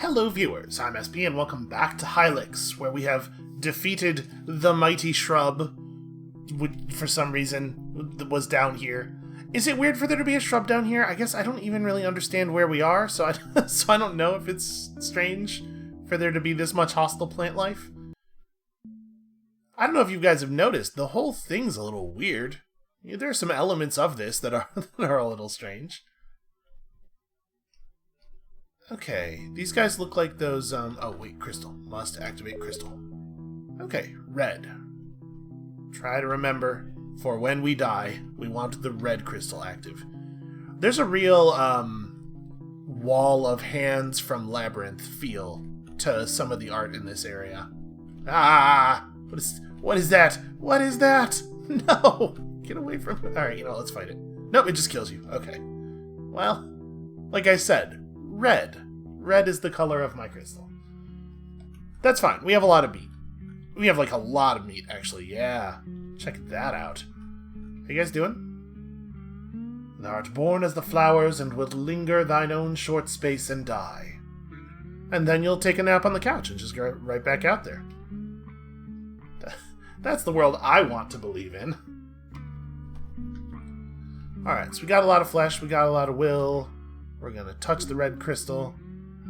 Hello viewers, I'm SB and welcome back to Hylics, where we have defeated the mighty shrub, which for some reason was down here. Is it weird for there to be a shrub down here? I guess I don't even really understand where we are, so I don't know if it's strange for there to be this much hostile plant life. I don't know if you guys have noticed, the whole thing's a little weird. There are some elements of this that are a little strange. Okay, these guys look like those, oh wait, crystal. Must activate crystal. Okay, red. Try to remember, for when we die, we want the red crystal active. There's a real, wall of hands from Labyrinth feel to some of the art in this area. Ah! What is that? What is that? No! Get away from it. Alright, let's fight it. Nope, it just kills you. Okay. Well, like I said, red. Red is the color of my crystal. That's fine. We have a lot of meat. We have, like, a lot of meat, actually. Yeah. Check that out. How you guys doing? Thou art born as the flowers and wilt linger thine own short space and die. And then you'll take a nap on the couch and just go right back out there. That's the world I want to believe in. Alright, so we got a lot of flesh. We got a lot of will. We're going to touch the red crystal.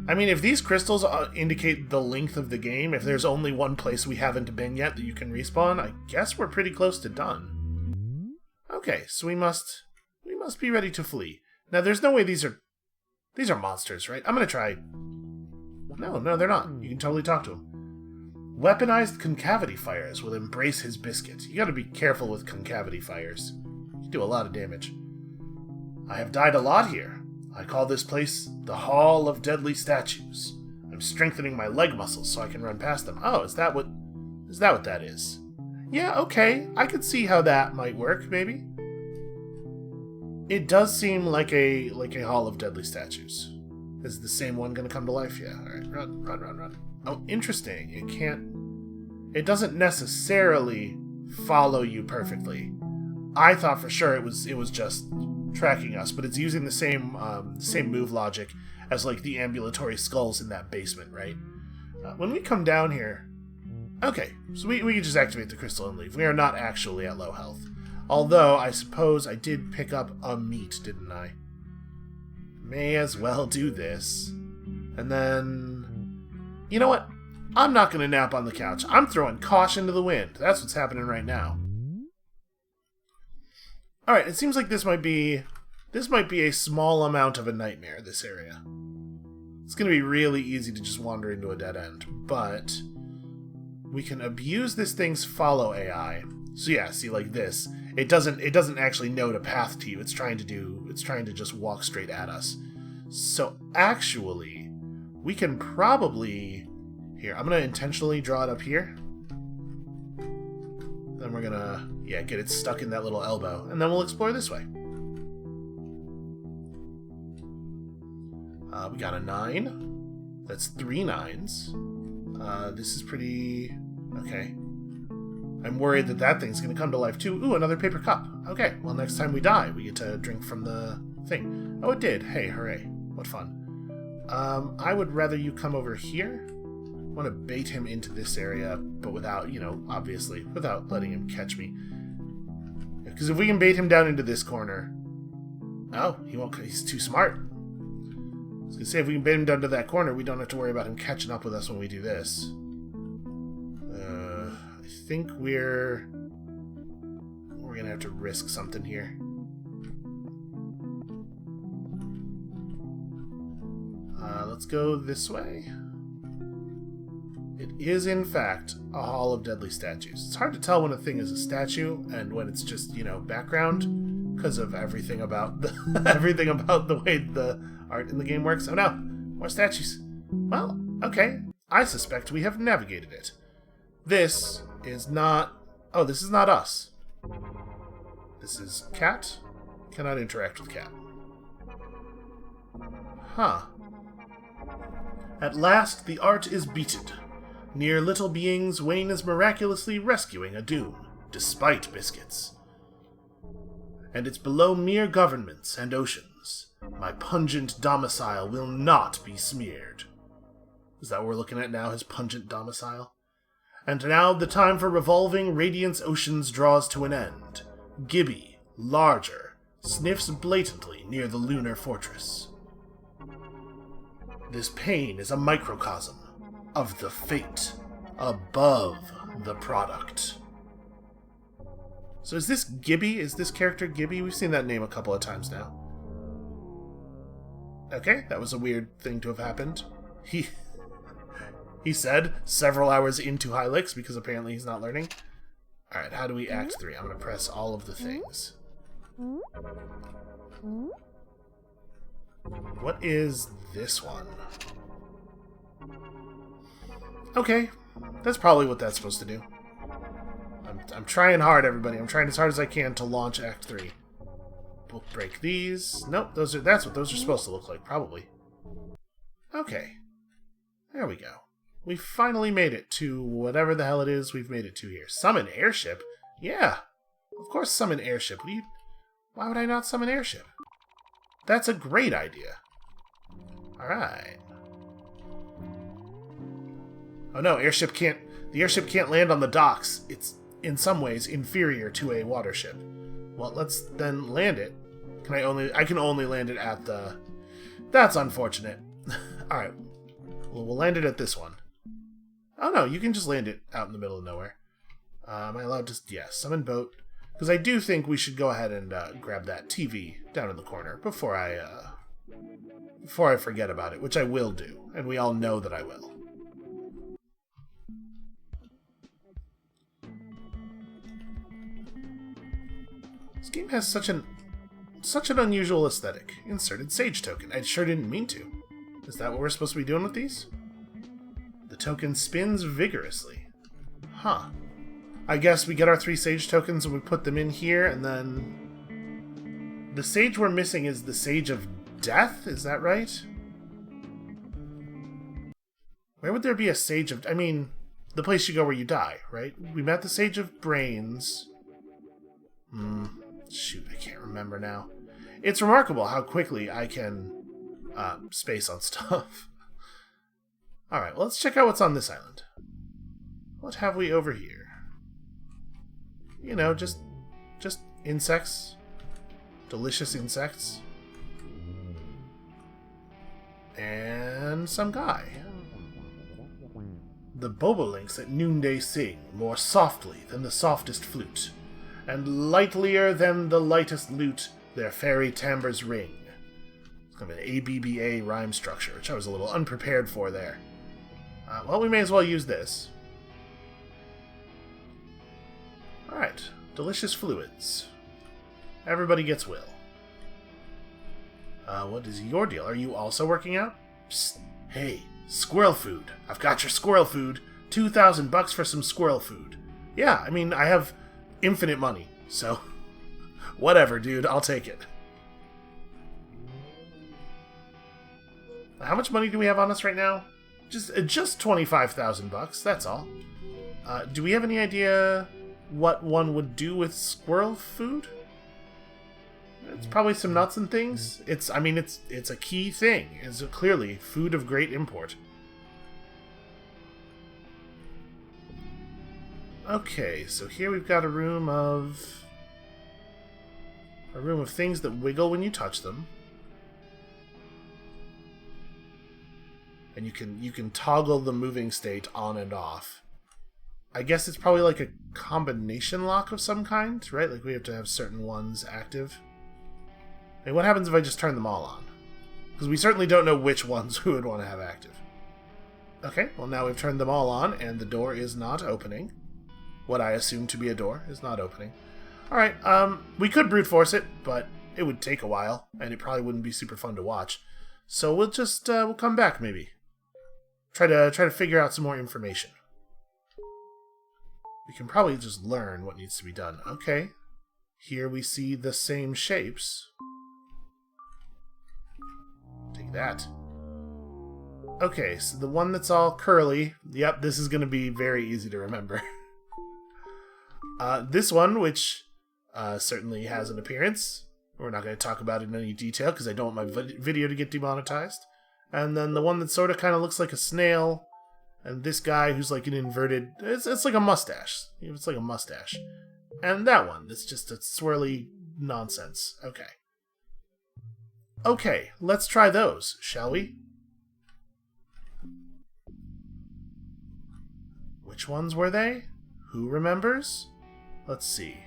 I mean, if these crystals indicate the length of the game, if there's only one place we haven't been yet that you can respawn, I guess we're pretty close to done. Okay, so we must be ready to flee. Now, there's no way these are monsters, right? I'm gonna try. No, they're not. You can totally talk to them. Weaponized concavity fires will embrace his biscuit. You gotta be careful with concavity fires. You do a lot of damage. I have died a lot here. I call this place the Hall of Deadly Statues. I'm strengthening my leg muscles so I can run past them. Oh, is that what that is? Yeah, okay. I could see how that might work, maybe. It does seem like a Hall of Deadly Statues. Is the same one gonna come to life? Yeah, alright. Run. Oh, interesting. It doesn't necessarily follow you perfectly. I thought for sure it was just tracking us, but it's using the same move logic as like the ambulatory skulls in that basement, right? When we come down here, okay, so we can just activate the crystal and leave. We are not actually at low health, although I suppose I did pick up a meat, didn't I? May as well do this, and then you know what? I'm not gonna nap on the couch. I'm throwing caution to the wind. That's what's happening right now. Alright, it seems like this might be a small amount of a nightmare, this area. It's going to be really easy to just wander into a dead end, but we can abuse this thing's follow AI. So yeah, see, like this, it doesn't actually note a path to you. It's trying to just walk straight at us. So actually, we can probably here. I'm going to intentionally draw it up here. Then we're gonna, get it stuck in that little elbow, and then we'll explore this way. We got a 9. That's 3 9s. This is pretty... okay. I'm worried that thing's gonna come to life too. Ooh, another paper cup. Okay, well next time we die, we get to drink from the thing. Oh, it did. Hey, hooray. What fun. I would rather you come over here. I want to bait him into this area, but without, obviously, without letting him catch me. Because if we can bait him down into this corner... Oh, he won't, he's too smart. I was going to say, if we can bait him down to that corner, we don't have to worry about him catching up with us when we do this. I think we're going to have to risk something here. Let's go this way. It is, in fact, a Hall of Deadly Statues. It's hard to tell when a thing is a statue and when it's just, background, because of everything about the way the art in the game works. Oh no, more statues. Well, okay. I suspect we have navigated it. This is not... Oh, this is not us. This is cat. Cannot interact with cat. Huh. At last, the art is beaten. Near little beings, Wayne is miraculously rescuing a dune, despite biscuits. And it's below mere governments and oceans. My pungent domicile will not be smeared. Is that what we're looking at now? His pungent domicile? And now the time for revolving Radiance Oceans draws to an end. Gibby, larger, sniffs blatantly near the lunar fortress. This pain is a microcosm of the fate above the product. So is this Gibby? Is this character Gibby? We've seen that name a couple of times now. Okay, that was a weird thing to have happened. He said several hours into Hylics, because apparently he's not learning. Alright, how do we Act 3? I'm going to press all of the things. What is this one? Okay, that's probably what that's supposed to do. I'm trying hard, everybody. I'm trying as hard as I can to launch Act 3. We'll break these. Nope, that's what those are supposed to look like, probably. Okay. There we go. We finally made it to whatever the hell it is we've made it to here. Summon airship? Yeah. Of course summon airship. Why would I not summon airship? That's a great idea. Alright. Oh no, the airship can't land on the docks. It's in some ways inferior to a water ship. Well, let's then land it. I can only land it at the... That's unfortunate. Alright. Well, we'll land it at this one. Oh no, you can just land it out in the middle of nowhere. Am I allowed to... Yeah, summon boat. Because I do think we should go ahead and grab that TV down in the corner before I forget about it, which I will do. And we all know that I will. This game has such an unusual aesthetic. Inserted sage token. I sure didn't mean to. Is that what we're supposed to be doing with these? The token spins vigorously. Huh. I guess we get our 3 sage tokens and we put them in here, and then... The sage we're missing is the Sage of Death? Is that right? Where would there be a Sage of... I mean, the place you go where you die, right? We met the Sage of Brains. Shoot, I can't remember now. It's remarkable how quickly I can space on stuff. Alright, well, let's check out what's on this island. What have we over here? You know, just insects. Delicious insects. And some guy. The bobolinks at noonday sing more softly than the softest flute, and lightlier than the lightest lute their fairy timbres ring. It's kind of an ABBA rhyme structure, which I was a little unprepared for there. Well, we may as well use this. Alright, delicious fluids. Everybody gets will. What is your deal? Are you also working out? Psst. Hey, squirrel food. I've got your squirrel food. $2,000 for some squirrel food. Yeah, I mean, I have infinite money, so whatever, dude, I'll take it. How much money do we have on us right now? Just $25,000, that's all. Do we have any idea what one would do with squirrel food? It's probably some nuts and things. It's a key thing. It's clearly food of great import. Okay, so here we've got a room of things that wiggle when you touch them. And you can toggle the moving state on and off. I guess it's probably like a combination lock of some kind, right? Like we have to have certain ones active. Hey, what happens if I just turn them all on? Because we certainly don't know which ones we would want to have active. Okay, well now we've turned them all on, and the door is not opening. What I assume to be a door is not opening. Alright, we could brute force it, but it would take a while, and it probably wouldn't be super fun to watch. So we'll just, we'll come back maybe. Try to figure out some more information. We can probably just learn what needs to be done. Okay. Here we see the same shapes. Take that. Okay, so the one that's all curly. Yep, this is going to be very easy to remember. This one, which certainly has an appearance. We're not going to talk about it in any detail because I don't want my video to get demonetized. And then the one that sort of kind of looks like a snail. And this guy who's like an inverted... It's like a mustache. It's like a mustache. And that one. It's just a swirly nonsense. Okay. Okay, let's try those, shall we? Which ones were they? Who remembers? Let's see.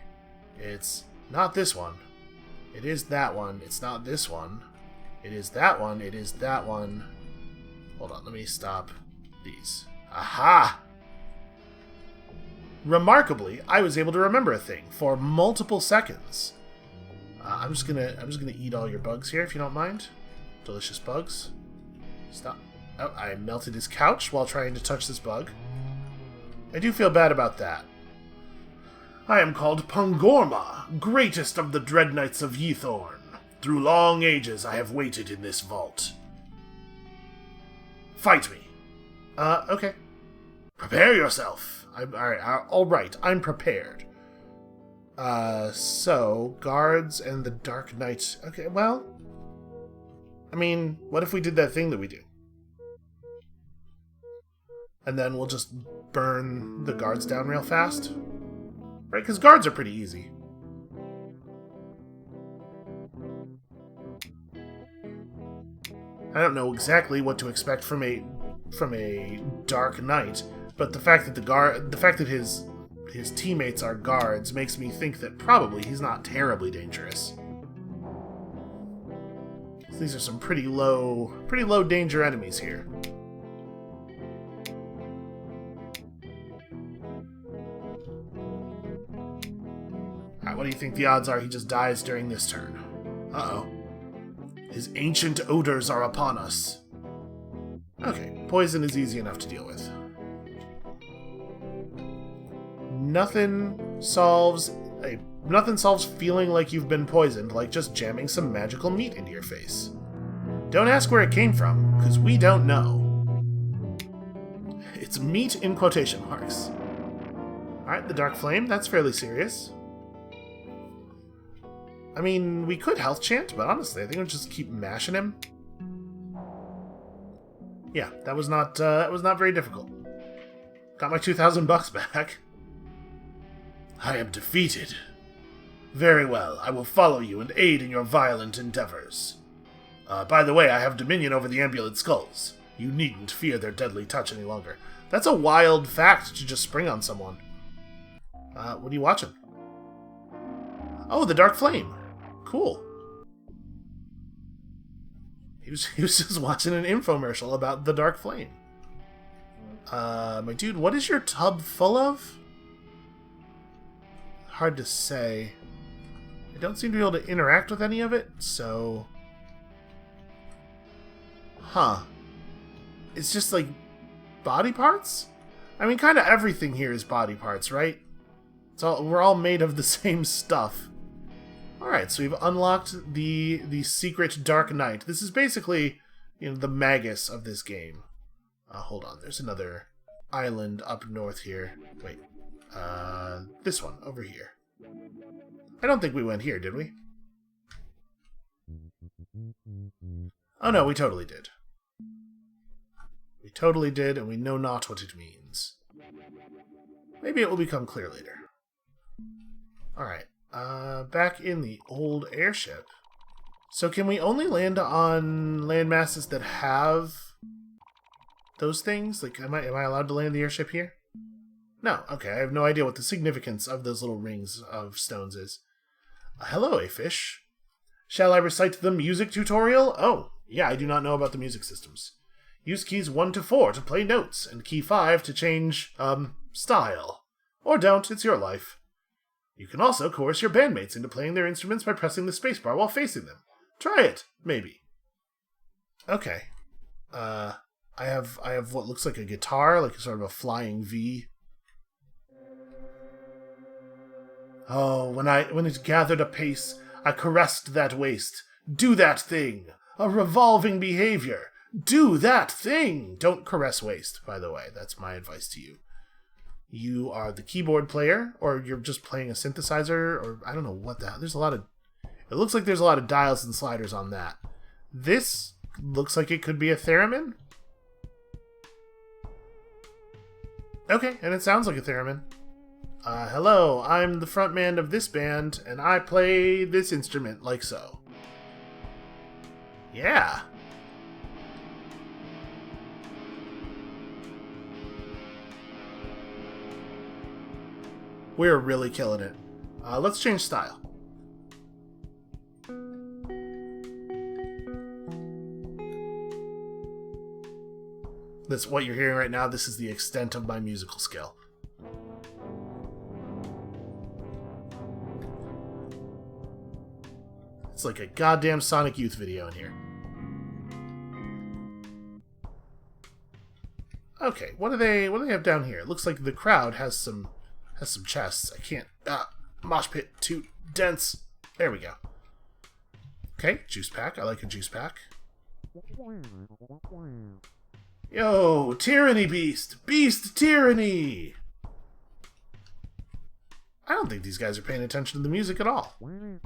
It's not this one. It is that one. It's not this one. It is that one. It is that one. Hold on, let me stop these. Aha! Remarkably, I was able to remember a thing for multiple seconds. I'm just gonna eat all your bugs here, if you don't mind. Delicious bugs. Stop. Oh, I melted his couch while trying to touch this bug. I do feel bad about that. I am called Pungorma, greatest of the Dread Knights of Ythorn. Through long ages I have waited in this vault. Fight me. Okay. Prepare yourself. Alright, I'm prepared. So, guards and the Dark Knight. Okay, well... I mean, what if we did that thing that we do? And then we'll just burn the guards down real fast? Right, because guards are pretty easy. I don't know exactly what to expect from a Dark Knight, but the fact that his teammates are guards makes me think that probably he's not terribly dangerous. These are some pretty low danger enemies here. Alright, what do you think the odds are he just dies during this turn? Uh-oh. His ancient odors are upon us. Okay, poison is easy enough to deal with. Nothing solves feeling like you've been poisoned like just jamming some magical meat into your face. Don't ask where it came from, because we don't know. It's meat in quotation marks. Alright, the Dark Flame, that's fairly serious. I mean, we could health chant, but honestly, I think we'll just keep mashing him. Yeah, that was not very difficult. Got my $2,000 back. I am defeated. Very well, I will follow you and aid in your violent endeavors. By the way, I have dominion over the ambulate skulls. You needn't fear their deadly touch any longer. That's a wild fact to just spring on someone. What are you watching? Oh, the Dark Flame. Cool. He was just watching an infomercial about the Dark Flame. My dude, what is your tub full of? Hard to say. I don't seem to be able to interact with any of it, so... Huh. It's just like body parts? I mean, kind of everything here is body parts, right? We're all made of the same stuff. Alright, so we've unlocked the secret Dark Knight. This is basically, the magus of this game. Hold on, there's another island up north here. Wait. This one, over here. I don't think we went here, did we? Oh no, we totally did. We totally did, and we know not what it means. Maybe it will become clear later. Alright, back in the old airship. So can we only land on landmasses that have those things? Like, am I allowed to land the airship here? No, okay, I have no idea what the significance of those little rings of stones is. Hello, a fish. Shall I recite the music tutorial? Oh, yeah, I do not know about the music systems. Use keys 1 to 4 to play notes, and key 5 to change, style. Or don't, it's your life. You can also coerce your bandmates into playing their instruments by pressing the spacebar while facing them. Try it, maybe. Okay. I have what looks like a guitar, like sort of a flying V. Oh, when it gathered apace, I caressed that waist. Do that thing! A revolving behavior! Do that thing! Don't caress waist, by the way. That's my advice to you. You are the keyboard player, or you're just playing a synthesizer, or I don't know what the hell. It looks like there's a lot of dials and sliders on that. This looks like it could be a theremin. Okay, and it sounds like a theremin. Hello, I'm the frontman of this band, and I play this instrument like so. Yeah. We're really killing it. Let's change style. That's what you're hearing right now. This is the extent of my musical skill. It's like a goddamn Sonic Youth video in here. Okay, what do they have down here? It looks like the crowd has some chests. I can't mosh pit too dense. There we go. Okay, juice pack. I like a juice pack. Yo, tyranny beast! Beast tyranny! I don't think these guys are paying attention to the music at all. No,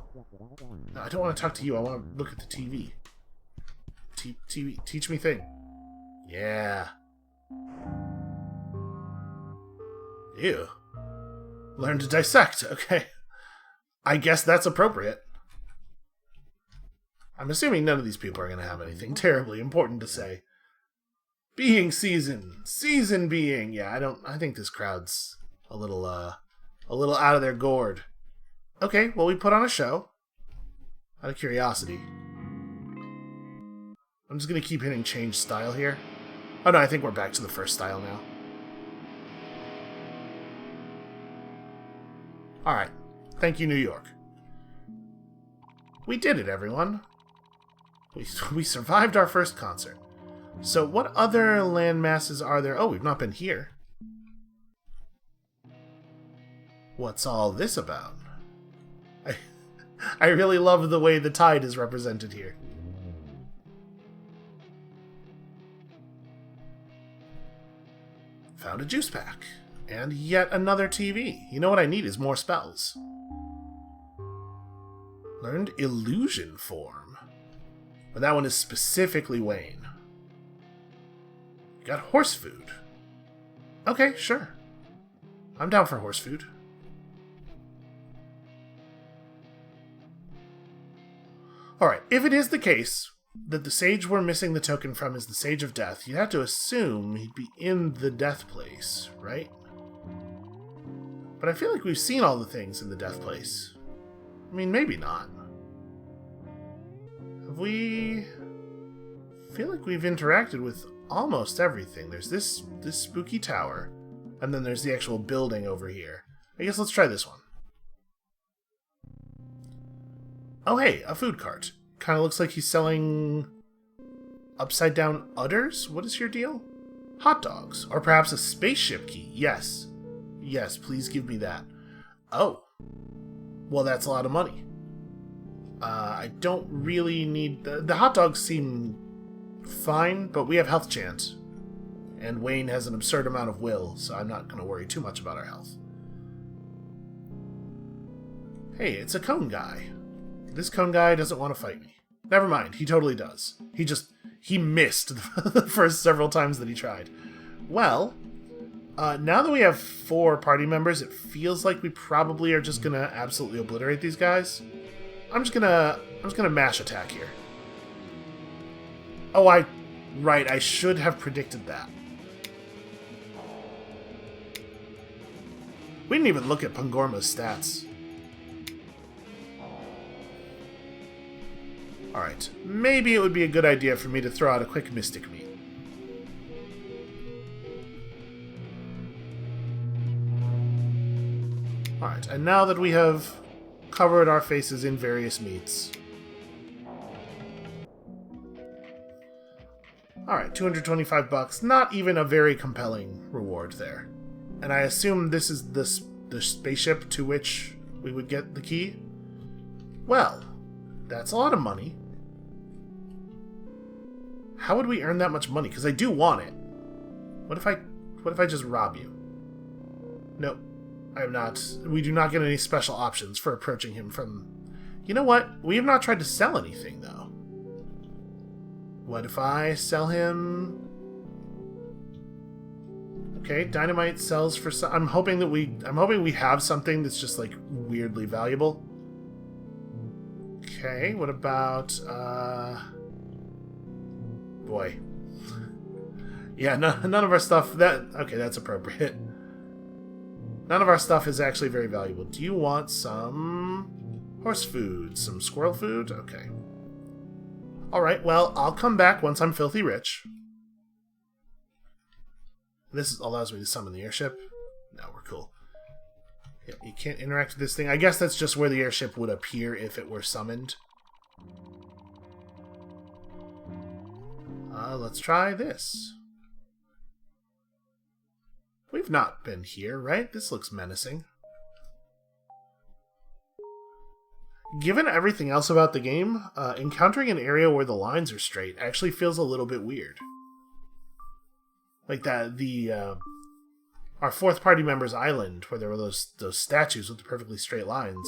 I don't want to talk to you. I want to look at the TV. TV, teach me thing. Yeah. Ew. Learn to dissect. Okay. I guess that's appropriate. I'm assuming none of these people are going to have anything terribly important to say. Being season. Season being. Yeah, I think this crowd's a little out of their gourd. Okay, well, we put on a show. Out of curiosity. I'm just going to keep hitting change style here. Oh no, I think we're back to the first style now. Alright. Thank you, New York. We did it, everyone. We survived our first concert. So what other land masses are there? Oh, we've not been here. What's all this about? I really love the way the tide is represented here. Found a juice pack. And yet another TV. You know what I need is more spells. Learned illusion form. But that one is specifically Wayne. Got horse food. Okay, sure. I'm down for horse food. Alright, if it is the case that the sage we're missing the token from is the Sage of Death, you'd have to assume he'd be in the death place, right? But I feel like we've seen all the things in the death place. I mean, maybe not. Have we... I feel like we've interacted with almost everything. There's this spooky tower, and then there's the actual building over here. I guess let's try this one. Oh hey, a food cart. Kind of looks like he's selling upside down udders? What is your deal? Hot dogs. Or perhaps a spaceship key. Yes. Yes, please give me that. Oh. Well, that's a lot of money. I don't really need... The hot dogs seem fine, but we have health chance. And Wayne has an absurd amount of will, so I'm not going to worry too much about our health. Hey, it's a cone guy. This cone guy doesn't want to fight me. Never mind, he totally does. He missed the first several times that he tried. Well, now that we have 4 party members, it feels like we probably are just gonna absolutely obliterate these guys. I'm just gonna mash attack here. Oh, right, I should have predicted that. We didn't even look at Pangorma's stats. Alright, maybe it would be a good idea for me to throw out a quick Mystic Meat. Alright, and now that we have covered our faces in various meats... Alright, 225 bucks. Not even a very compelling reward there. And I assume this is the spaceship to which we would get the key? Well, that's a lot of money. How would we earn that much money? Because I do want it. What if I just rob you? Nope. I am not. We do not get any special options for approaching him from... You know what? We have not tried to sell anything, though. What if I sell him... Okay, dynamite sells for some... I'm hoping we have something that's just, like, weirdly valuable. Okay, what about, boy. Yeah, none of our stuff... Okay, that's appropriate. None of our stuff is actually very valuable. Do you want some horse food? Some squirrel food? Okay. Alright, well, I'll come back once I'm filthy rich. This allows me to summon the airship. No, we're cool. Yeah, you can't interact with this thing. I guess that's just where the airship would appear if it were summoned. Let's try this. We've not been here, right? This looks menacing. Given everything else about the game, encountering an area where the lines are straight actually feels a little bit weird. Like that, our fourth party member's island, where there were those statues with the perfectly straight lines,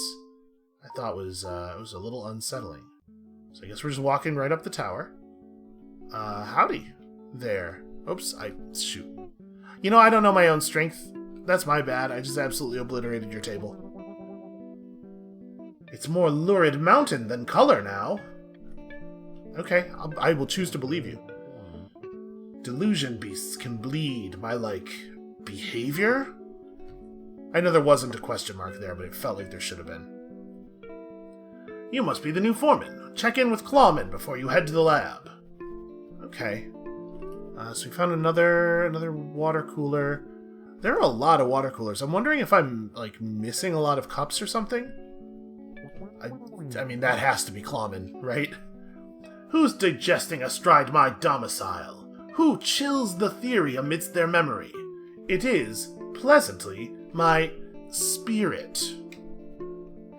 I thought it was a little unsettling. So I guess we're just walking right up the tower. Howdy there. Oops, shoot. You know, I don't know my own strength. That's my bad. I just absolutely obliterated your table. It's more lurid mountain than color now. Okay, I will choose to believe you. Delusion beasts can bleed my, behavior? I know there wasn't a question mark there, but it felt like there should have been. You must be the new foreman. Check in with Clawman before you head to the lab. Okay. So we found another water cooler. There are a lot of water coolers. I'm wondering if I'm, missing a lot of cups or something? I mean, that has to be Clawman, right? Who's digesting astride my domicile? Who chills the theory amidst their memory? It is, pleasantly, my spirit.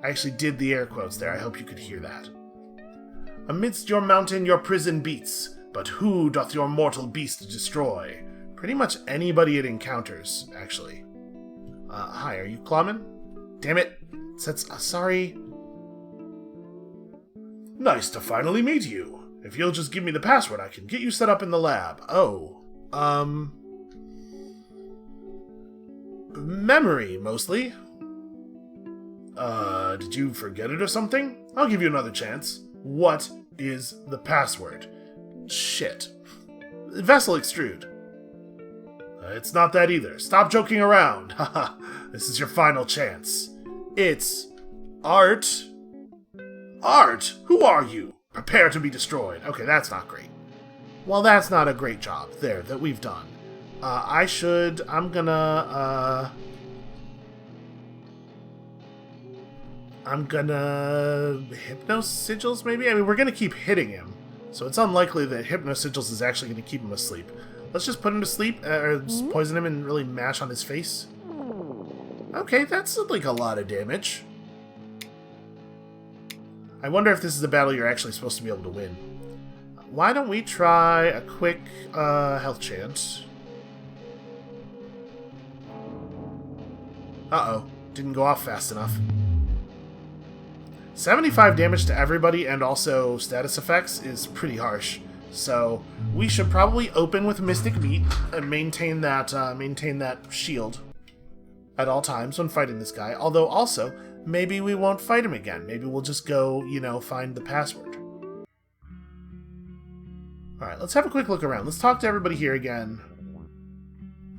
I actually did the air quotes there. I hope you could hear that. Amidst your mountain your prison beats, but who doth your mortal beast destroy? Pretty much anybody it encounters, actually. Hi, are you Clawman? Damn it. Sorry. Nice to finally meet you. If you'll just give me the password, I can get you set up in the lab. Oh, memory, mostly. Did you forget it or something? I'll give you another chance. What is the password? Shit. Vessel extrude. It's not that either. Stop joking around. Haha, this is your final chance. It's Art. Art, who are you? Prepare to be destroyed. Okay, that's not great. Well, that's not a great job there that we've done. I'm gonna Hypno Sigils, maybe? I mean, we're gonna keep hitting him, so it's unlikely that Hypno Sigils is actually gonna keep him asleep. Let's just put him to sleep, or just poison him and really mash on his face. Okay, that's a lot of damage. I wonder if this is a battle you're actually supposed to be able to win. Why don't we try a quick health chant? Uh-oh. Didn't go off fast enough. 75 damage to everybody and also status effects is pretty harsh. So we should probably open with Mystic Meat and maintain that shield at all times when fighting this guy. Although also, maybe we won't fight him again. Maybe we'll just go, find the password. Alright, let's have a quick look around. Let's talk to everybody here again.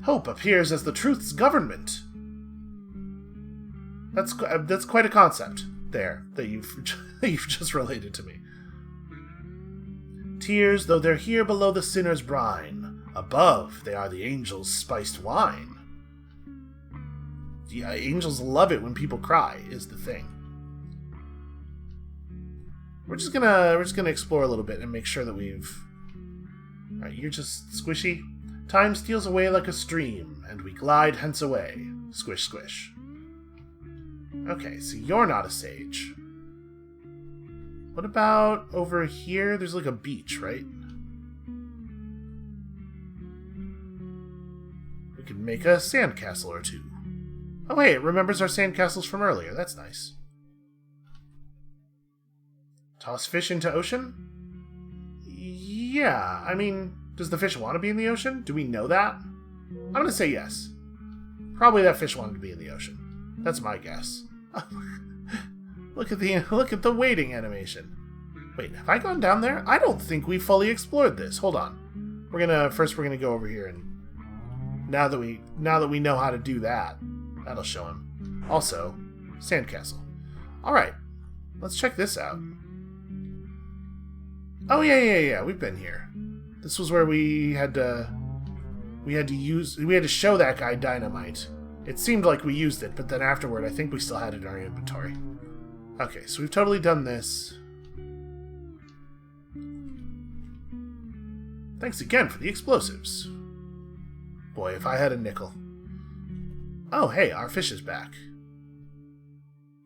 Hope appears as the truth's government. That's quite a concept there that you've just related to me. Tears, though they're here below the sinner's brine, above they are the angels' spiced wine. Yeah, angels love it when people cry, is the thing. We're just gonna explore a little bit and make sure that we've... Alright, you're just squishy. Time steals away like a stream, and we glide hence away. Squish, squish. Okay, so you're not a sage. What about over here? There's a beach, right? We could make a sandcastle or two. Oh hey, it remembers our sandcastles from earlier. That's nice. Toss fish into ocean? Yeah, I mean, does the fish want to be in the ocean? Do we know that? I'm going to say yes. Probably that fish wanted to be in the ocean. That's my guess. Look at the wading animation. Wait, have I gone down there? I don't think we fully explored this. Hold on. We're gonna go over here, and now that we know how to do that, that'll show him. Also, sandcastle. All right, let's check this out. Oh yeah. We've been here. This was where we had to show that guy dynamite. It seemed like we used it, but then afterward, I think we still had it in our inventory. Okay, so we've totally done this. Thanks again for the explosives. Boy, if I had a nickel. Oh, hey, our fish is back.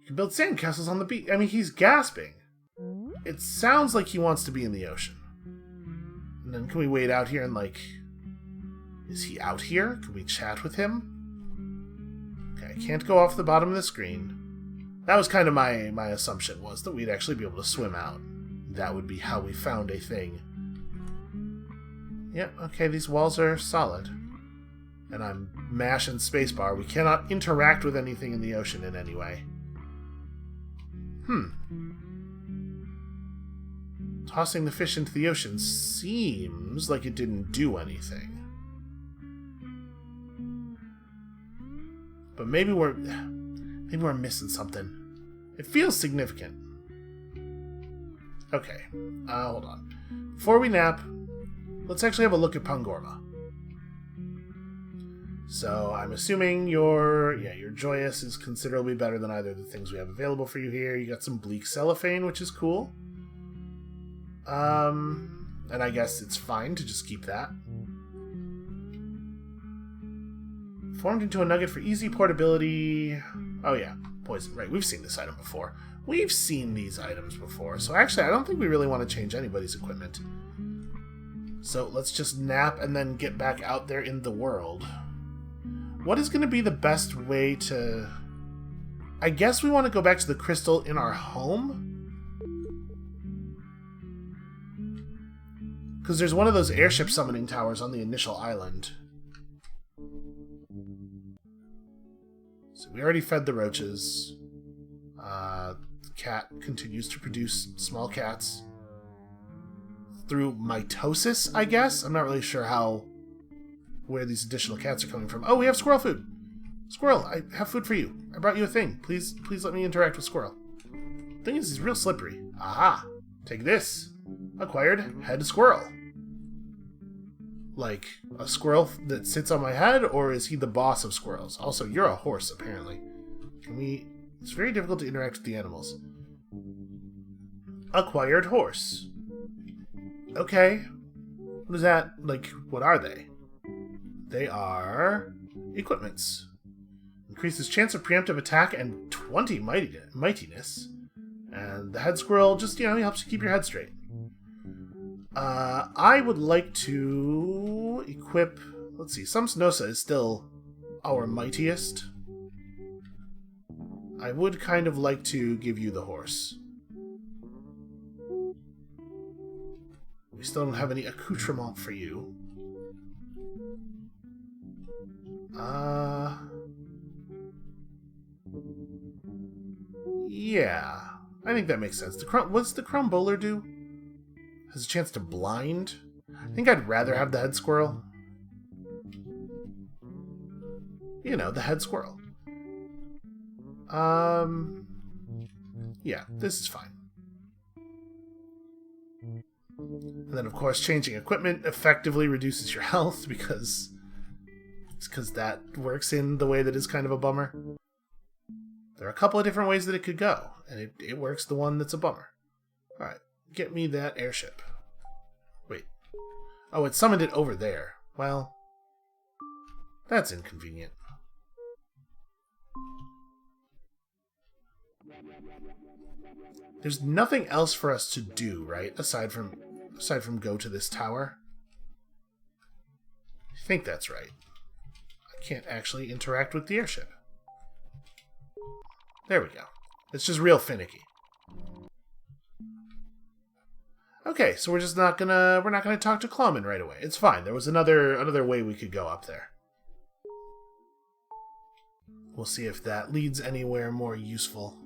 You can build sandcastles on the beach. I mean, he's gasping. It sounds like he wants to be in the ocean. And then can we wait out here and, like... Is he out here? Can we chat with him? Okay, I can't go off the bottom of the screen. That was kind of my assumption, was that we'd actually be able to swim out. That would be how we found a thing. Yep, okay, these walls are solid. And I'm mashing spacebar. We cannot interact with anything in the ocean in any way. Tossing the fish into the ocean seems like it didn't do anything. But maybe we're missing something. It feels significant. Okay, hold on. Before we nap, let's actually have a look at Pangorma. So I'm assuming your Joyous is considerably better than either of the things we have available for you here. You got some bleak cellophane, which is cool. And I guess it's fine to just keep that. Formed into a nugget for easy portability. Oh yeah, poison. Right, we've seen this item before. We've seen these items before. So actually, I don't think we really want to change anybody's equipment. So let's just nap and then get back out there in the world. What is going to be the best way to... I guess we want to go back to the crystal in our home? Because there's one of those airship summoning towers on the initial island. So we already fed the roaches. The cat continues to produce small cats. Through mitosis, I guess? I'm not really sure where these additional cats are coming from. Oh, we have squirrel food! Squirrel, I have food for you. I brought you a thing. Please let me interact with squirrel. The thing is, he's real slippery. Aha! Take this. Acquired head squirrel. Like, a squirrel that sits on my head, or is he the boss of squirrels? Also, you're a horse, apparently. It's very difficult to interact with the animals. Acquired horse. Okay. What is that? Like, what are they? They are equipments. Increases chance of preemptive attack and 20 mightiness. And the head squirrel just, helps you keep your head straight. I would like to equip... Let's see, Samsnosa is still our mightiest. I would kind of like to give you the horse. We still don't have any accoutrement for you. Yeah. I think that makes sense. What's the Chrome Bowler do? Has a chance to blind? I think I'd rather have the head squirrel. The head squirrel. Yeah, this is fine. And then, of course, changing equipment effectively reduces your health because that works in the way that is kind of a bummer. There are a couple of different ways that it could go, and it works the one that's a bummer. Alright, get me that airship. Wait. Oh, it summoned it over there. Well, that's inconvenient. There's nothing else for us to do, right? Aside from go to this tower. I think that's right. I can't actually interact with the airship. There we go. It's just real finicky. Okay, so we're not gonna talk to Clawman right away. It's fine. There was another way we could go up there. We'll see if that leads anywhere more useful.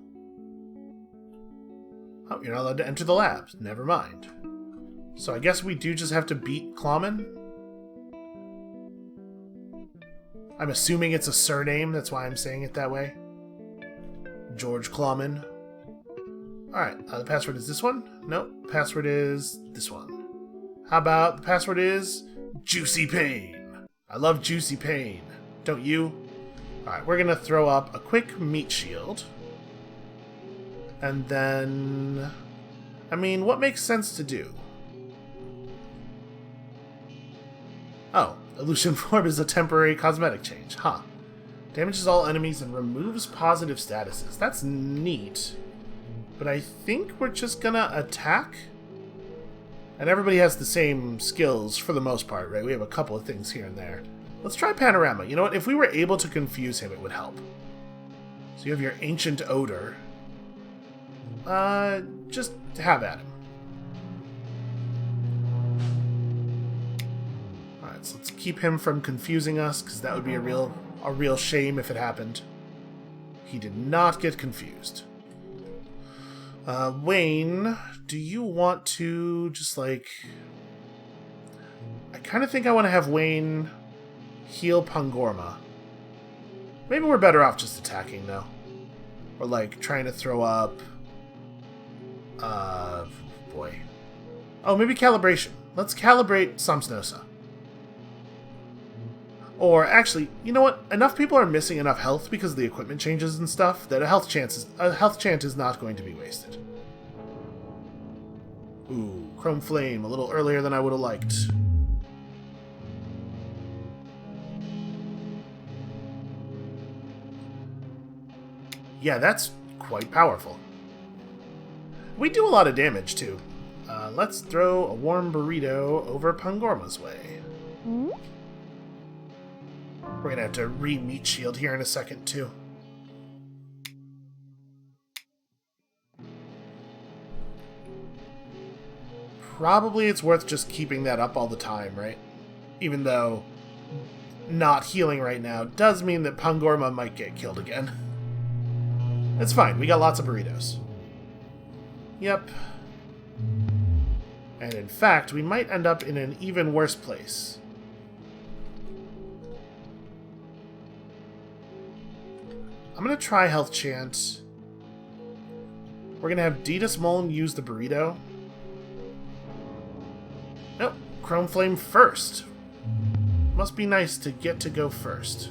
Oh, you're not allowed to enter the labs. Never mind. So I guess we do just have to beat Clawman? I'm assuming it's a surname, that's why I'm saying it that way. George Clawman. Alright, the password is this one? Nope, password is this one. How about the password is Juicy Pain? I love Juicy Pain. Don't you? Alright, we're gonna throw up a quick meat shield. And then... I mean, what makes sense to do? Oh, illusion form is a temporary cosmetic change. Huh. Damages all enemies and removes positive statuses. That's neat. But I think we're just gonna attack? And everybody has the same skills for the most part, right? We have a couple of things here and there. Let's try Panorama. You know what? If we were able to confuse him, it would help. So you have your Ancient Odor. Just have at him. Alright, so let's keep him from confusing us, because that would be a real shame if it happened. He did not get confused. Wayne, do you want to just, like... I kind of think I want to have Wayne heal Pangorma. Maybe we're better off just attacking, though. Or, like, trying to throw up... boy. Oh, maybe calibration. Let's calibrate Samsnosa. Or, actually, you know what? Enough people are missing enough health because of the equipment changes and stuff that a health chant is not going to be wasted. Ooh, Chrome Flame, a little earlier than I would have liked. Yeah, that's quite powerful. We do a lot of damage, too. Let's throw a warm burrito over Pangorma's way. We're gonna have to re-meat shield here in a second, too. Probably it's worth just keeping that up all the time, right? Even though not healing right now does mean that Pangorma might get killed again. It's fine, we got lots of burritos. Yep. And in fact, we might end up in an even worse place. I'm gonna try Health Chant. We're gonna have Ditas Mullen use the burrito. Nope, Chrome Flame first. Must be nice to get to go first.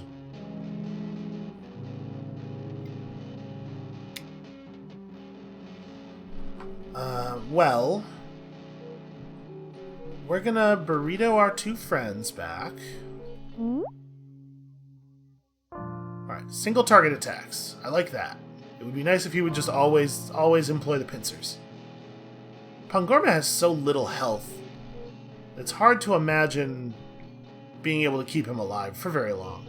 Well, we're gonna burrito our two friends back. Alright, single target attacks. I like that. It would be nice if he would just always employ the pincers. Pangorma has so little health. It's hard to imagine being able to keep him alive for very long.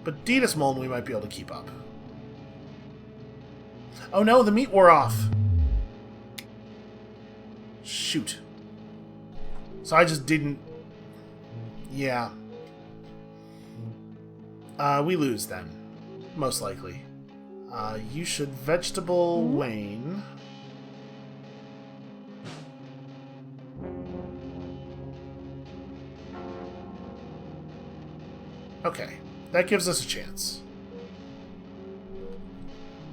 But Ditas Mullen we might be able to keep up. Oh no, the meat wore off! Shoot. So I just didn't... Yeah. We lose then. Most likely. You should vegetable Wayne. Okay. That gives us a chance.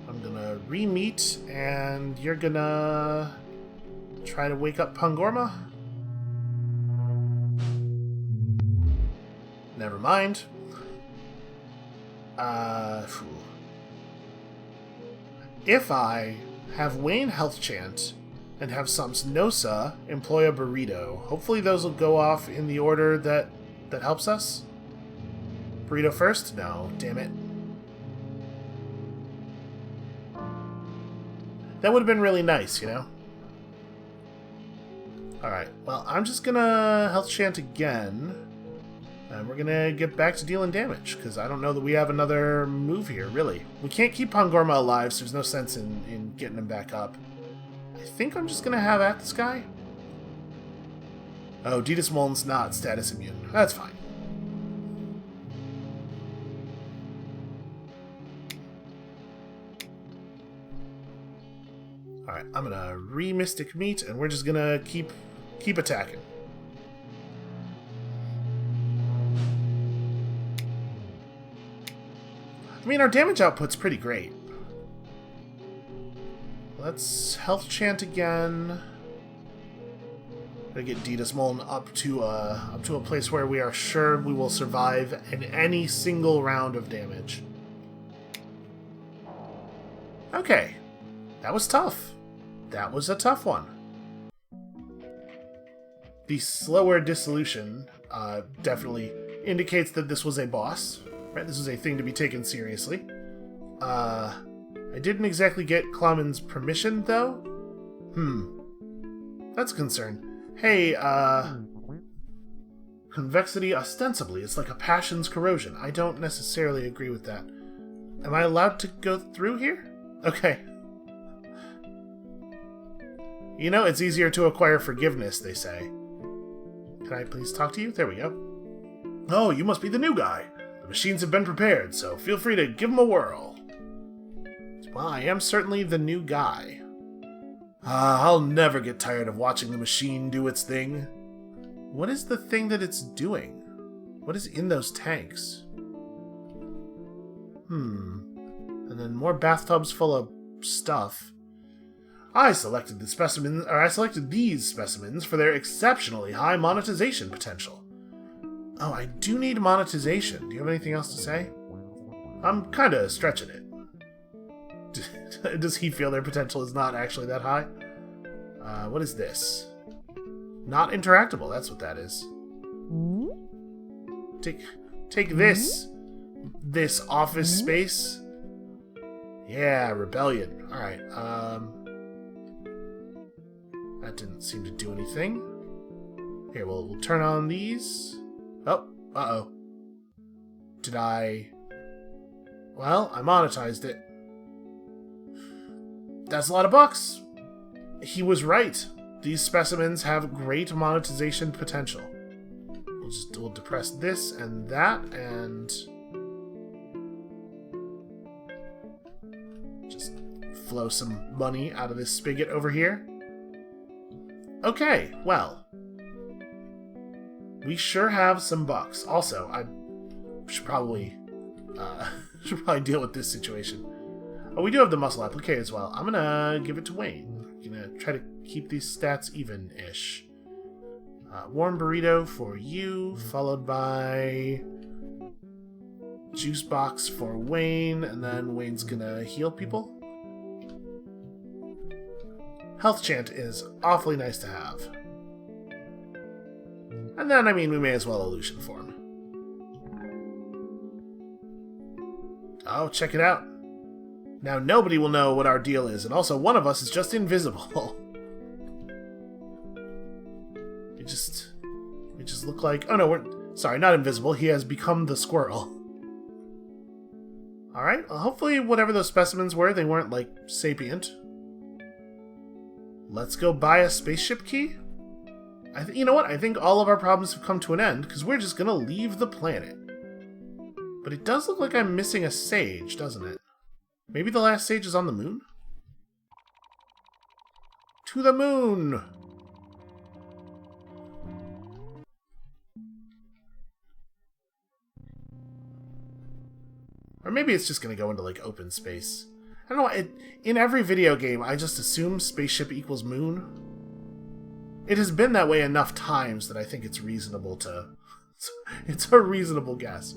I'm gonna re-meet, and you're gonna... try to wake up Pangorma? Never mind. If I have Wayne Health Chant and have Samsnosa employ a burrito, hopefully those will go off in the order that helps us. Burrito first? No, damn it. That would have been really nice, you know? Alright, well, I'm just gonna Health Chant again. And we're gonna get back to dealing damage, because I don't know that we have another move here, really. We can't keep Pangorma alive, so there's no sense in getting him back up. I think I'm just gonna have at this guy. Oh, Ditas Moln's not status immune. That's fine. Alright, I'm gonna re-Mystic Meat, and we're just gonna keep attacking. I mean, our damage output's pretty great. Let's health chant again. Gotta get Ditas Moln up to a place where we are sure we will survive in any single round of damage. Okay, that was tough. That was a tough one. The slower dissolution definitely indicates that this was a boss. Right, this is a thing to be taken seriously. I didn't exactly get Klamen's permission, though. That's a concern. Hey, convexity ostensibly is like a passion's corrosion. I don't necessarily agree with that. Am I allowed to go through here? Okay. You know, it's easier to acquire forgiveness, they say. Can I please talk to you? There we go. Oh, you must be the new guy. The machines have been prepared, so feel free to give them a whirl. Well, I am certainly the new guy. I'll never get tired of watching the machine do its thing. What is the thing that it's doing? What is in those tanks? And then more bathtubs full of stuff. I selected these specimens for their exceptionally high monetization potential. Oh, I do need monetization. Do you have anything else to say? I'm kinda stretching it. Does he feel their potential is not actually that high? What is this? Not interactable, that's what that is. Take this. This office space. Yeah, rebellion. Alright, that didn't seem to do anything. Here, we'll turn on these. Oh, uh-oh. Did I... Well, I monetized it. That's a lot of bucks. He was right. These specimens have great monetization potential. We'll depress this and that, and... just flow some money out of this spigot over here. Okay, well... we sure have some bucks. Also, I should probably deal with this situation. Oh, we do have the muscle applique as well. I'm gonna give it to Wayne. I'm gonna try to keep these stats even-ish. Warm burrito for you, followed by juice box for Wayne, and then Wayne's gonna heal people. Health chant is awfully nice to have. And then, I mean, we may as well illusion form. Oh, check it out. Now nobody will know what our deal is, and also one of us is just invisible. We just look like... Oh no, sorry, not invisible. He has become the squirrel. Alright, well, hopefully whatever those specimens were, they weren't, like, sapient. Let's go buy a spaceship key? You know what? I think all of our problems have come to an end, because we're just gonna leave the planet. But it does look like I'm missing a sage, doesn't it? Maybe the last sage is on the moon? To the moon! Or maybe it's just gonna go into, like, open space. I don't know, in every video game, I just assume spaceship equals moon. It has been that way enough times that I think it's reasonable to... It's a reasonable guess.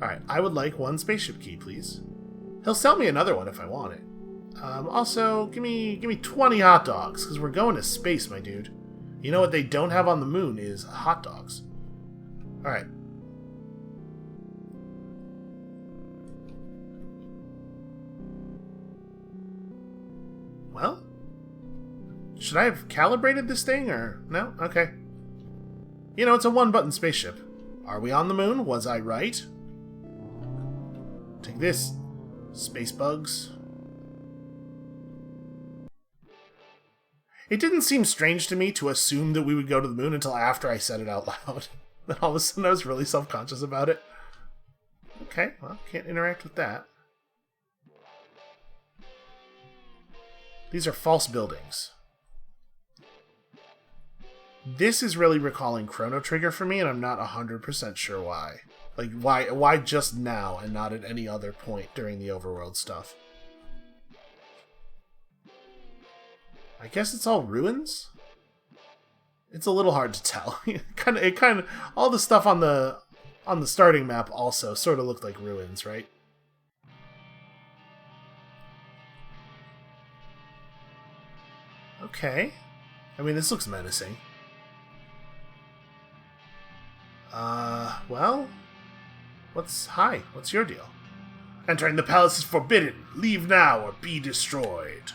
Alright, I would like one spaceship key, please. He'll sell me another one if I want it. Also, give me 20 hot dogs, because we're going to space, my dude. You know what they don't have on the moon is hot dogs. Alright. Well? Should I have calibrated this thing, or... No? Okay. You know, it's a one-button spaceship. Are we on the moon? Was I right? Take this, space bugs. It didn't seem strange to me to assume that we would go to the moon until after I said it out loud. Then all of a sudden I was really self-conscious about it. Okay, well, can't interact with that. These are false buildings. This is really recalling Chrono Trigger for me, and I'm not 100% sure why. Like, why just now and not at any other point during the overworld stuff? I guess it's all ruins? It's a little hard to tell. It kind of all the stuff on the starting map also sort of looked like ruins, right? Okay. I mean, this looks menacing. Well, what's your deal? Entering the palace is forbidden. Leave now or be destroyed.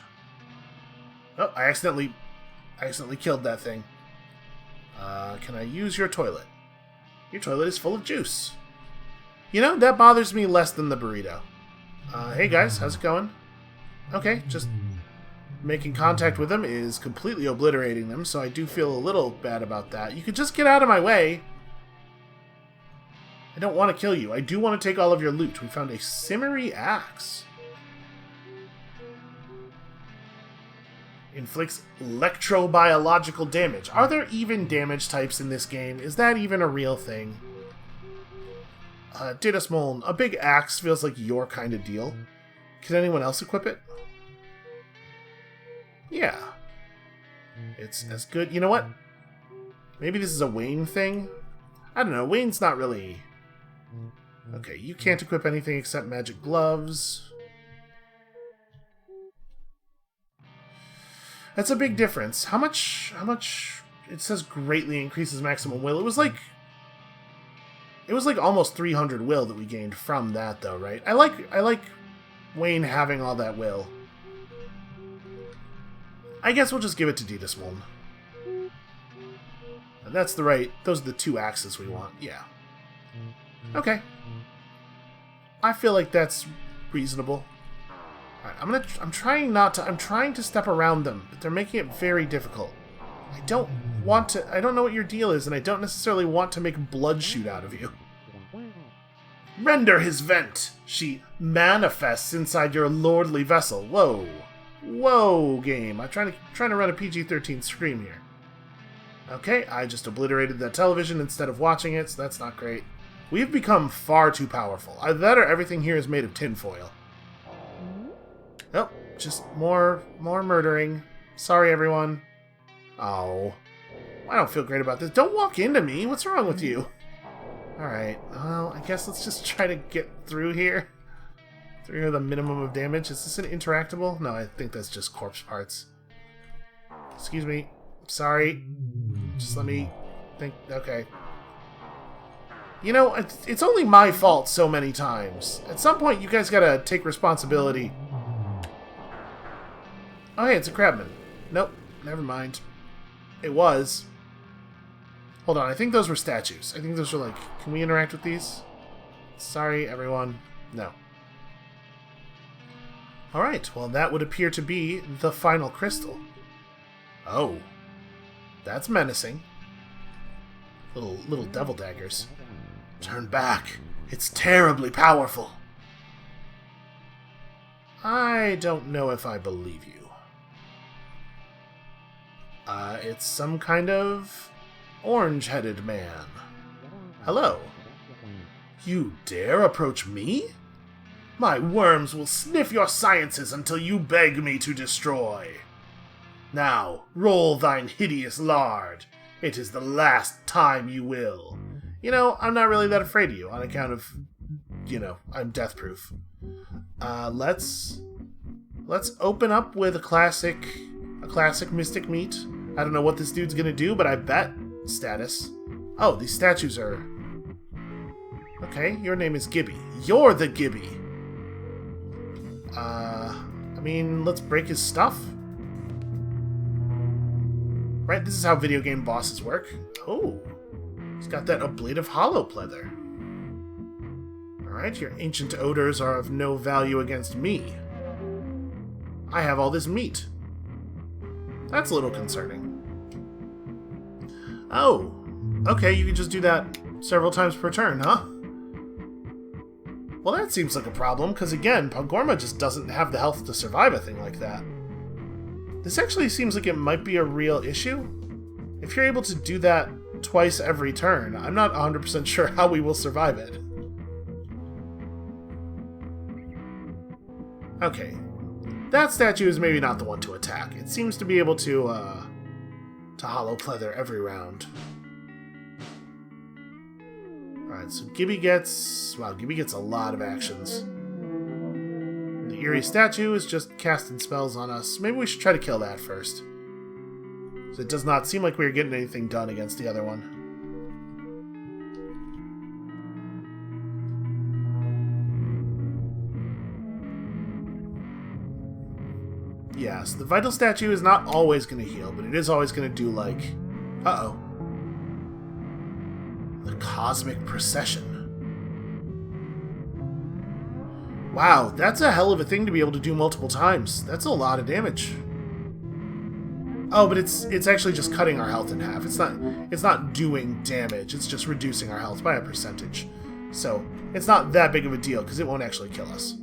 Oh, I accidentally killed that thing. Can I use your toilet? Your toilet is full of juice. You know, that bothers me less than the burrito. Hey guys, how's it going? Okay, just making contact with them is completely obliterating them, so I do feel a little bad about that. You could just get out of my way. I don't want to kill you. I do want to take all of your loot. We found a Simmery axe. Inflicts electrobiological damage. Are there even damage types in this game? Is that even a real thing? Didasmoln, a big axe feels like your kind of deal. Can anyone else equip it? Yeah. It's as good. You know what? Maybe this is a Wayne thing? I don't know. Wayne's not really... Okay, you can't equip anything except magic gloves. That's a big difference. How much... It says greatly increases maximum will. It was like almost 300 will that we gained from that, though, right? I like Wayne having all that will. I guess we'll just give it to Didasmoln. And that's the right... Those are the two axes we want. Yeah. Okay. I feel like that's reasonable. Alright, I'm trying to step around them, but they're making it very difficult. I don't know what your deal is, and I don't necessarily want to make blood shoot out of you. Render his vent! She manifests inside your lordly vessel. Whoa. Whoa, game. I'm trying to run a PG-13 scream here. Okay, I just obliterated that television instead of watching it, so that's not great. We've become far too powerful. Either that or everything here is made of tinfoil. Oh, just more murdering. Sorry, everyone. Oh. I don't feel great about this. Don't walk into me. What's wrong with you? Alright, well, I guess let's just try to get through here. Through the minimum of damage. Is this an interactable? No, I think that's just corpse parts. Excuse me. Sorry. Just let me think. Okay. You know, it's only my fault so many times. At some point, you guys gotta take responsibility. Oh, hey, it's a crabman. Nope, never mind. It was. Hold on, I think those were statues. I think those were like... Can we interact with these? Sorry, everyone. No. Alright, well, that would appear to be the final crystal. Oh. That's menacing. Little devil daggers. Turn back. It's terribly powerful. I don't know if I believe you. It's some kind of orange-headed man. Hello. You dare approach me? My worms will sniff your sciences until you beg me to destroy. Now, roll thine hideous lard. It is the last time you will. You know, I'm not really that afraid of you on account of, you know, I'm death-proof. Let's open up with a classic Mystic Meat. I don't know what this dude's gonna do, but I bet status. Oh, these statues are... Okay, your name is Gibby. You're the Gibby! I mean, let's break his stuff. Right, this is how video game bosses work. Oh, he's got that ablative hollow pleather. Alright, your ancient odors are of no value against me. I have all this meat. That's a little concerning. Oh, okay, you can just do that several times per turn, huh? Well, that seems like a problem, because again, Pogorma just doesn't have the health to survive a thing like that. This actually seems like it might be a real issue. If you're able to do that twice every turn, I'm not 100% sure how we will survive it. Okay. That statue is maybe not the one to attack. It seems to be able to hollow pleather every round. Alright, so Gibby gets... Wow, Gibby gets a lot of actions. The eerie statue is just casting spells on us. Maybe we should try to kill that first. So it does not seem like we're getting anything done against the other one. Yes, the vital statue is not always going to heal, but it is always going to do, like... Uh-oh. The Cosmic Procession. Wow, that's a hell of a thing to be able to do multiple times. That's a lot of damage. Oh, but it's actually just cutting our health in half. It's not doing damage, it's just reducing our health by a percentage. So, it's not that big of a deal, because it won't actually kill us.